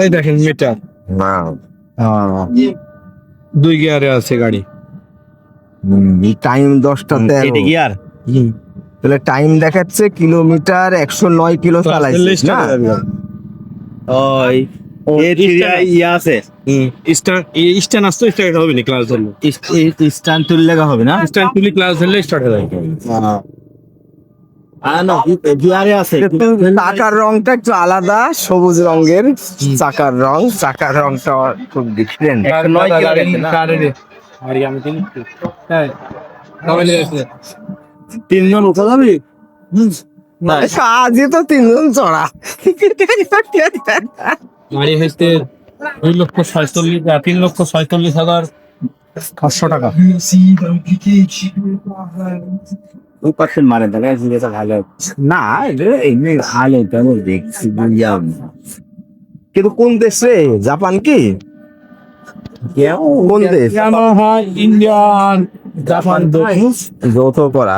এই দেখেন মিটার, না 2 গিয়ারে আছে গাড়ি। টাইম 10টা 13। এটা গিয়ার তাহলে টাইম দেখাচ্ছে কিলোমিটার 109 কিলো চালাইছে না? ওই ইয়া আছে স্ট্যান্ড আসতো, স্টার্ট হবে না ক্লাস ধরলে। স্ট্যান্ড তুললে হবে না স্ট্যান্ড তুলি ক্লাস ধরলে স্টার্ট হয়ে যাবে। গিয়ারে আছে চাকার রংটা একটু আলাদা, সবুজ রঙের চাকার রং। চাকার রংটা খুব ডিফারেন্ট। 109 কিলো গেছে না? তিনজন উঠা যাবে আজই তো 3জন চড়া। গাড়ি হচ্ছে 3,46,500 টাকা। 2% মারে তাহলে জিনিসটা ভালো না এমনি ভালো তেমন দেখছি বুঝলাম কিন্তু কোন দেশে? জাপান কি কোন দেশ? ইন্ডিয়ান, জাপান যৌথ করা